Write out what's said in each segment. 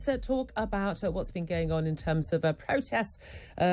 let's talk about what's been going on in terms of protests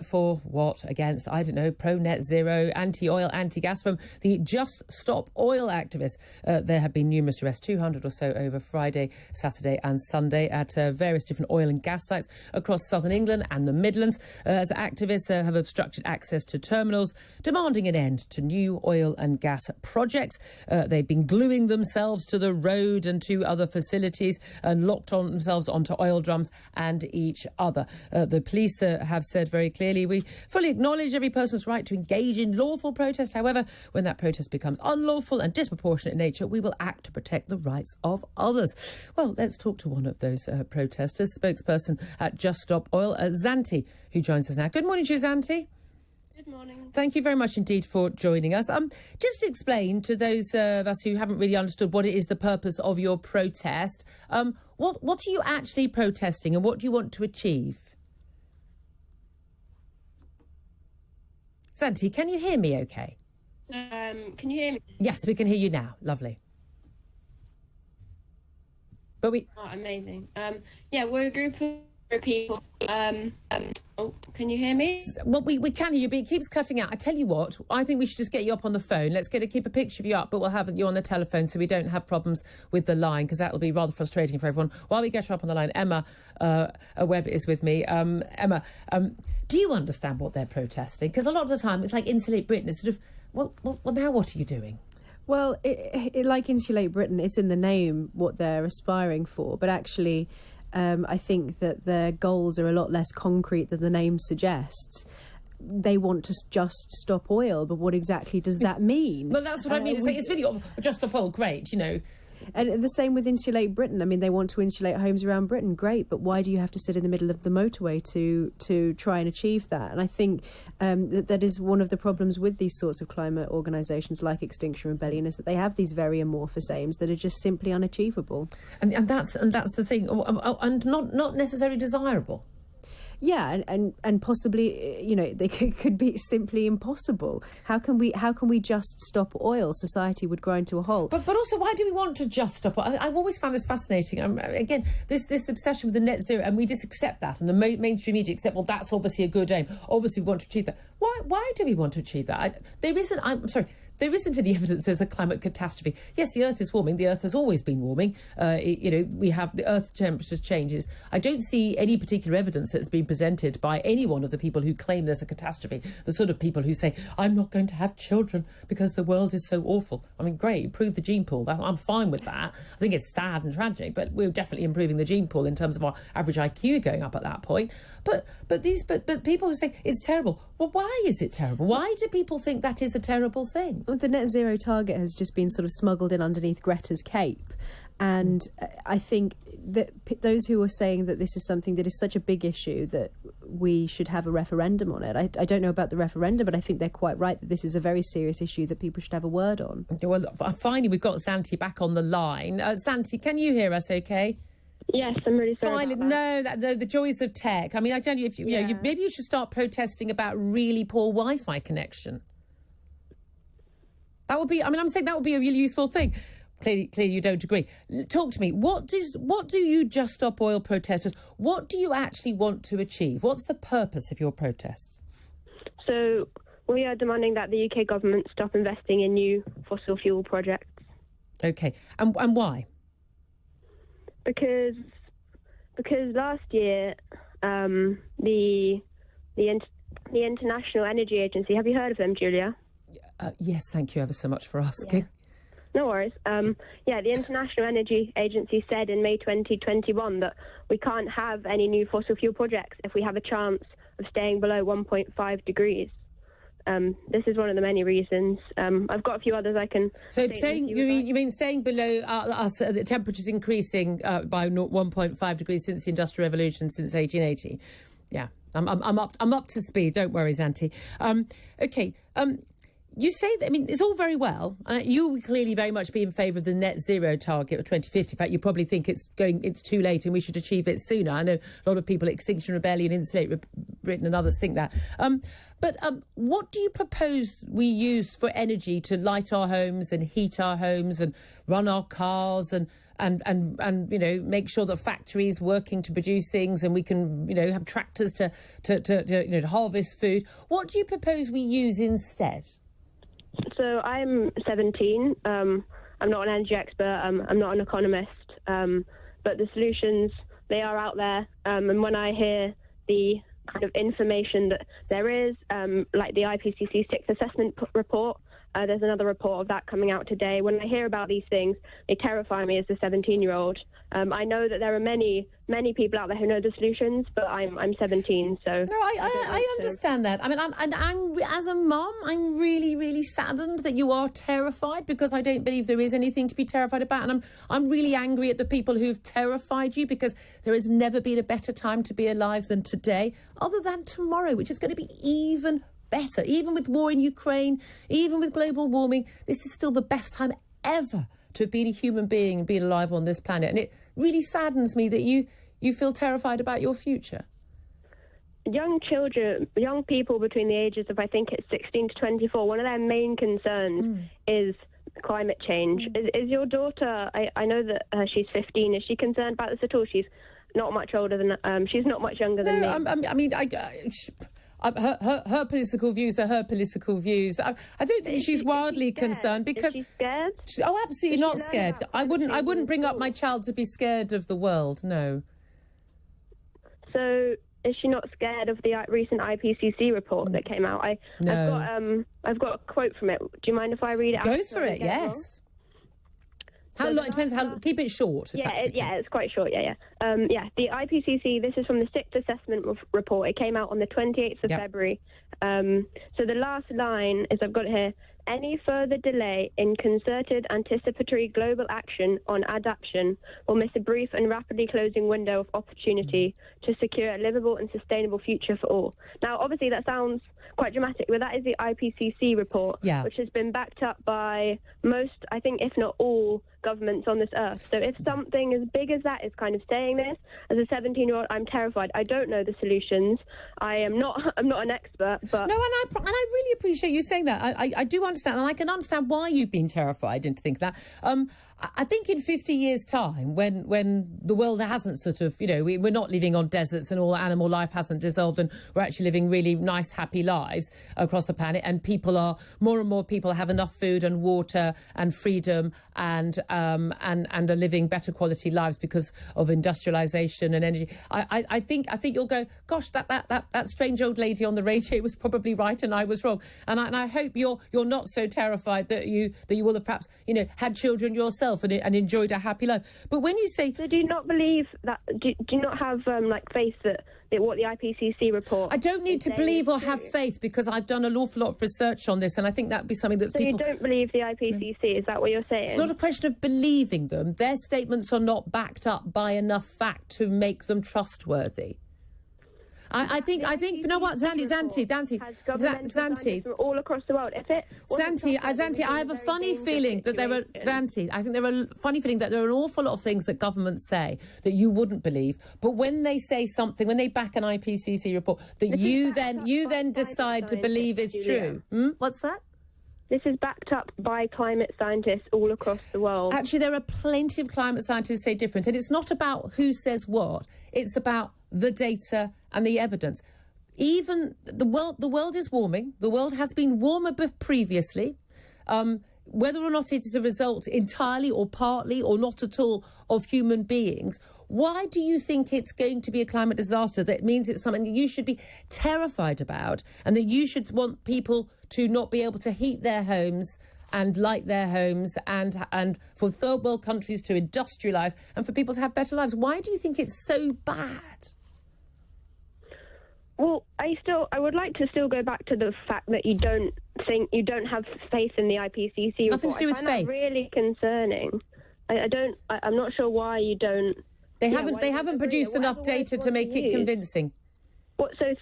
for what? Against, I don't know, pro-net zero, anti-oil, anti-gas from the Just Stop Oil activists. There have been numerous arrests, 200 or so over Friday, Saturday and Sunday at various different oil and gas sites across southern England and the Midlands, as activists have obstructed access to terminals, demanding an end to new oil and gas projects. They've been gluing themselves to the road and to other facilities and locked on themselves onto oil drums and each other. The police have said very clearly, we fully acknowledge every person's right to engage in lawful protest. However, when that protest becomes unlawful and disproportionate in nature, we will act to protect the rights of others. Well, let's talk to one of those protesters, spokesperson at Just Stop Oil, Xanthe, who joins us now. Good morning to you, Xanthe. Good morning. Thank you very much indeed for joining us. Just explain to those of us who haven't really understood what it is the purpose of your protest. What are you actually protesting and what do you want to achieve? Xanthe, can you hear me okay? Can you hear me? Yes, we can hear you now. Lovely. But we... Oh, amazing. Yeah, we're a group of people. Oh, can you hear me? Well, we can hear you, but it keeps cutting out. I tell you what, I think we should just get you up on the phone. Let's keep a picture of you up, but we'll have you on the telephone so we don't have problems with the line, because that'll be rather frustrating for everyone. While we get her up on the line, Emma Webb is with me. Emma, do you understand what they're protesting? Because a lot of the time it's like Insulate Britain. It's sort of, well, now what are you doing? Well, like Insulate Britain, it's in the name what they're aspiring for, but actually... I think that their goals are a lot less concrete than the name suggests. They want to just stop oil, but what exactly does that mean? Well, that's what I mean. It's really just stop oil, great, you know. And the same with Insulate Britain. I mean, they want to insulate homes around Britain, great, but why do you have to sit in the middle of the motorway to try and achieve that? And I think that is one of the problems with these sorts of climate organisations like Extinction Rebellion, is that they have these very amorphous aims that are just simply unachievable. And that's the thing, and not necessarily desirable. Yeah, and possibly, you know, they could be simply impossible. How can we just stop oil? Society would grind to a halt. But also, why do we want to just stop oil? I've always found this fascinating. Again, this obsession with the net zero, and we just accept that, and the mainstream media accept, well, that's obviously a good aim. Obviously, we want to achieve that. Why do we want to achieve that? There isn't any evidence there's a climate catastrophe. Yes, the Earth is warming. The Earth has always been warming. We have the Earth temperature changes. I don't see any particular evidence that's been presented by any one of the people who claim there's a catastrophe. The sort of people who say, I'm not going to have children because the world is so awful. I mean, great, improve the gene pool. I'm fine with that. I think it's sad and tragic, but we're definitely improving the gene pool in terms of our average IQ going up at that point. But people who say it's terrible. Well, why is it terrible? Why do people think that is a terrible thing? Well, the net zero target has just been sort of smuggled in underneath Greta's cape. And I think that those who are saying that this is something that is such a big issue that we should have a referendum on it. I don't know about the referendum, but I think they're quite right that this is a very serious issue that people should have a word on. Well, finally, we've got Xanthe back on the line. Xanthe, can you hear us okay? Yes, I'm really sorry about that. No, the joys of tech. I mean, I tell you, if maybe you should start protesting about really poor Wi-Fi connection. That would be, I'm saying that would be a really useful thing. Clearly you don't agree. Talk to me. What do you Just Stop Oil protesters, what do you actually want to achieve? What's the purpose of your protests? So we are demanding that the UK government stop investing in new fossil fuel projects. Okay. And why? Because last year the International Energy Agency, have you heard of them, Julia? Yes, thank you ever so much for asking. Yeah. No worries. The International Energy Agency said in May 2021 that we can't have any new fossil fuel projects if we have a chance of staying below 1.5 degrees. This is one of the many reasons. I've got a few others I can... So saying, you mean staying below us, the temperature's increasing by 1.5 degrees since the Industrial Revolution, since 1880. Yeah, I'm up to speed. Don't worry, Xanthe. Okay. You say that, it's all very well. You would clearly very much be in favour of the net zero target of 2050. In fact, you probably think it's too late and we should achieve it sooner. I know a lot of people at Extinction Rebellion, Insulate Britain and others think that. But what do you propose we use for energy to light our homes and heat our homes and run our cars and make sure that factories working to produce things, and we can have tractors to harvest food. What do you propose we use instead? So I'm 17. I'm not an energy expert. I'm not an economist. But the solutions, they are out there. And when I hear the kind of information that there is, like the IPCC 6th assessment report, there's another report of that coming out today. When I hear about these things, they terrify me as a 17-year-old. I know that there are many people out there who know the solutions, but I'm 17, so... No, I understand that. I mean, I'm as a mum, I'm really, really saddened that you are terrified, because I don't believe there is anything to be terrified about. And I'm really angry at the people who've terrified you, because there has never been a better time to be alive than today, other than tomorrow, which is going to be even better. Even with war in Ukraine, even with global warming, this is still the best time ever to have been a human being and been alive on this planet. And it really saddens me that you feel terrified about your future. Young people between the ages of, I think it's 16 to 24, one of their main concerns is climate change. Is your daughter, I know that she's 15, is she concerned about this at all? She's not much older than, she's not much younger than me. Her political views are her political views. I don't think she's wildly concerned, because... Is she scared? Oh, absolutely not scared. I wouldn't bring up my child to be scared of the world, no. So is she not scared of the recent IPCC report that came out? No. I've got a quote from it. Do you mind if I read it out? Go for it, yes. How long? It depends. Keep it short. It's quite short. The IPCC. This is from the 6th assessment report. It came out on the 28th of February. So the last line is, I've got it here. Any further delay in concerted anticipatory global action on adaptation will miss a brief and rapidly closing window of opportunity to secure a livable and sustainable future for all. Now, obviously, that sounds quite dramatic, but that is the IPCC report, which has been backed up by most, I think, if not all, governments on this earth. So if something as big as that is kind of saying this, as a 17-year-old, I'm terrified. I don't know the solutions. I'm not an expert, but... No, and I really appreciate you saying that. I do understand, and I can understand why you've been terrified and to think that. I think in 50 years' time, when the world hasn't sort of, we're not living on deserts and all animal life hasn't dissolved, and we're actually living really nice, happy lives across the planet, and more and more people have enough food and water and freedom and are living better quality lives because of industrialization and energy. I think you'll go, gosh, that strange old lady on the radio was probably right and I was wrong. And I hope you're not so terrified that you will have perhaps had children yourself and enjoyed a happy life. But when you say, so do you not believe that? Do you not have faith that what the IPCC report? I don't need to believe or have faith, because I've done an awful lot of research on this, and I think that'd be something that's so people... you don't believe the IPCC? Is that what you're saying? It's not a question of believing them. Their statements are not backed up by enough fact to make them trustworthy. I think you know what, Xanthe, from all across the world. Xanthe, I have a funny feeling that there are an awful lot of things that governments say that you wouldn't believe, but when they say something, when they back an IPCC report, that you then decide to believe is true. What's that? This is backed up by climate scientists all across the world. Actually, there are plenty of climate scientists who say different. And it's not about who says what. It's about the data and the evidence. Even the world is warming. The world has been warmer previously. Whether or not it is a result entirely or partly or not at all of human beings, why do you think it's going to be a climate disaster that means it's something that you should be terrified about, and that you should want people to not be able to heat their homes and light their homes, and for third world countries to industrialise and for people to have better lives? Why do you think it's so bad? Well, I would like to still go back to the fact that you don't have faith in the IPCC report. Nothing to do with faith. That really concerning. I'm not sure why you don't. They haven't produced enough data to make it convincing. What? So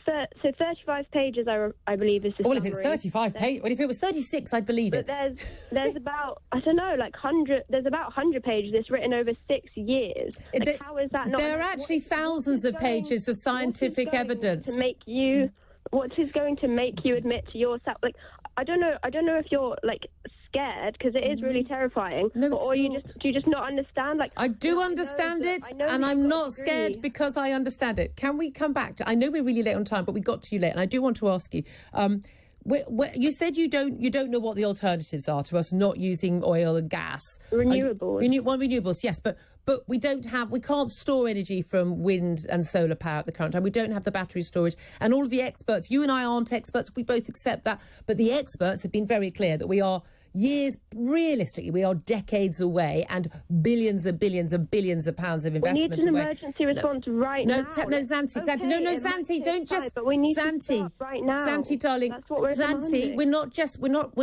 35 pages, I believe, is the Well, summary. if it's 35 pages, well, if it was 36, I'd believe it. But there's about, I don't know, like 100. There's about 100 pages that's written over 6 years. How is that not? There are actually thousands of pages of scientific evidence to make you. What is going to make you admit to yourself? Like, I don't know if you're like scared because it is really terrifying? No, or do you just not understand? Like, I do understand it, and I'm not scared because I understand it. Can we come back to? I know we're really late on time, but we got to you late, and I do want to ask you. You said you don't know what the alternatives are to us not using oil and gas. Renewables. Renewables, yes, but we can't store energy from wind and solar power at the current time. We don't have the battery storage, and all of the experts. You and I aren't experts. We both accept that, but the experts have been very clear that we are realistically, we are decades away and billions and billions and billions of pounds of investment away. We need an emergency response right now. Xanthe, don't just... But we need to start right now. Xanthe, darling, that's what we're demanding. we're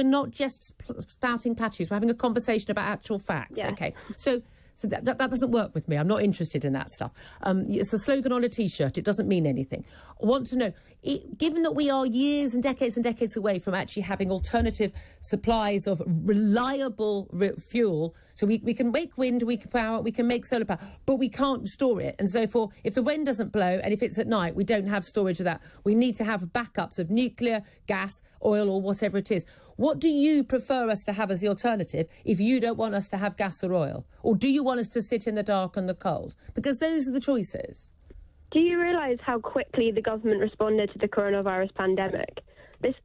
not just spouting platitudes. We're having a conversation about actual facts. Yeah. Okay, so that doesn't work with me. I'm not interested in that stuff. It's a slogan on a T-shirt. It doesn't mean anything. I want to know, given that we are years and decades away from actually having alternative supplies of reliable fuel, so we can make wind, we can make solar power, but we can't store it. And so if the wind doesn't blow and if it's at night, we don't have storage of that. We need to have backups of nuclear, gas, oil, or whatever it is. What do you prefer us to have as the alternative if you don't want us to have gas or oil? Or do you want us to sit in the dark and the cold? Because those are the choices. Do you realise how quickly the government responded to the coronavirus pandemic?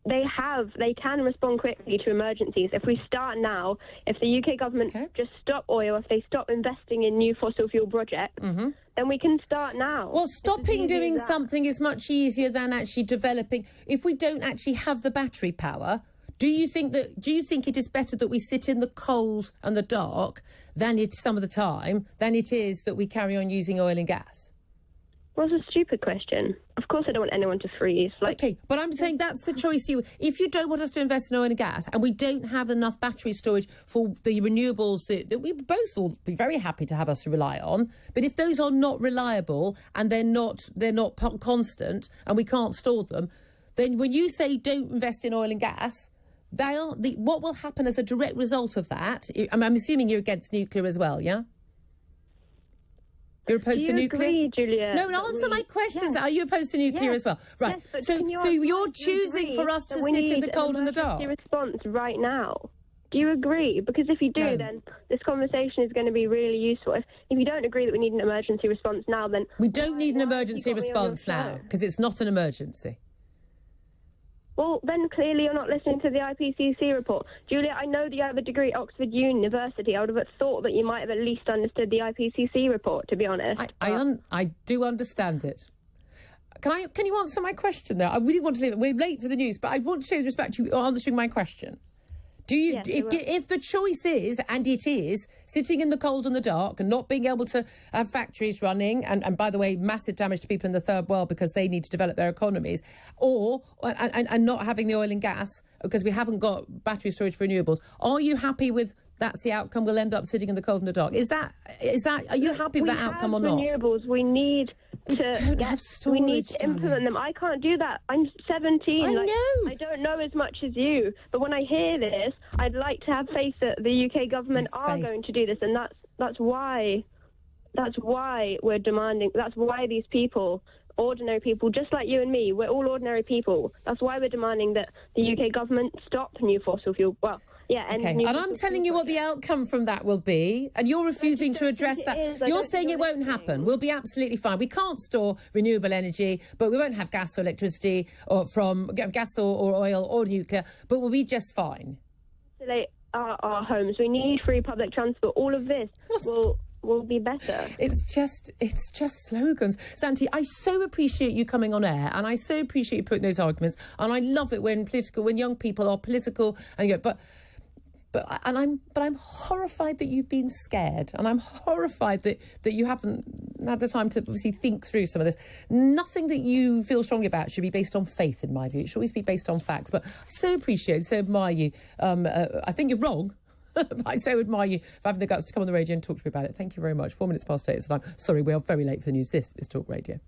They can respond quickly to emergencies. If we start now, if the UK government just stop oil, if they stop investing in new fossil fuel projects, then we can start now. Well, stopping doing something is much easier than actually developing. If we don't actually have the battery power, do you think it is better that we sit in the cold and the dark some of the time than it is that we carry on using oil and gas? Well, it's a stupid question. Of course I don't want anyone to freeze. Okay, but I'm saying that's the choice. If you don't want us to invest in oil and gas and we don't have enough battery storage for the renewables that we both will be very happy to have us rely on, but if those are not reliable and they're not constant and we can't store them, then when you say don't invest in oil and gas, what will happen as a direct result of that? I'm assuming you're against nuclear as well, yeah? You're opposed to nuclear? Agree, Julia? No, answer my questions. Yes. Are you opposed to nuclear as well? Right. Yes, so you're choosing for us to sit in the cold and the dark? We need an emergency response right now. Do you agree? Because if you do, then this conversation is going to be really useful. If you don't agree that we need an emergency response now, then... We don't need an emergency response now, because it's not an emergency. Well, then clearly you're not listening to the IPCC report. Julia, I know that you have a degree at Oxford University. I would have thought that you might have at least understood the IPCC report, to be honest. I do understand it. Can you answer my question, though? I really want to leave it. We're late to the news, but I want to show respect to you answering my question. Do you, yes, if the choice is, and it is, sitting in the cold and the dark and not being able to have factories running, and by the way, massive damage to people in the third world because they need to develop their economies, and not having the oil and gas because we haven't got battery storage for renewables, are you happy with that's the outcome? We'll end up sitting in the cold and the dark. Are you happy with that outcome or not? Renewables, we need to implement them. I can't do that. I'm 17. I know. I don't know as much as you. But when I hear this, I'd like to have faith that the UK government are going to do this, and that's why we're demanding. That's why these people, ordinary people, just like you and me, we're all ordinary people. That's why we're demanding that the UK government stop new fossil fuel. Well, yeah, okay. And I'm telling you what the outcome from that will be, and you're refusing to address that. You're saying it won't happen. We'll be absolutely fine. We can't store renewable energy, but we won't have gas or electricity or from gas or oil or nuclear, but we'll be just fine. Our homes. We need free public transport. All of this will be better. It's just slogans. Xanthe, I so appreciate you coming on air, and I so appreciate you putting those arguments, and I love it when young people are political and I'm horrified that you've been scared, and I'm horrified that you haven't had the time to obviously think through some of this. Nothing that you feel strongly about should be based on faith, in my view. It should always be based on facts. But I so appreciate, so admire you. I think you're wrong. I so admire you for having the guts to come on the radio and talk to me about it. Thank you very much. 4 minutes past 8 is the time. Sorry, we are very late for the news. This is Talk Radio.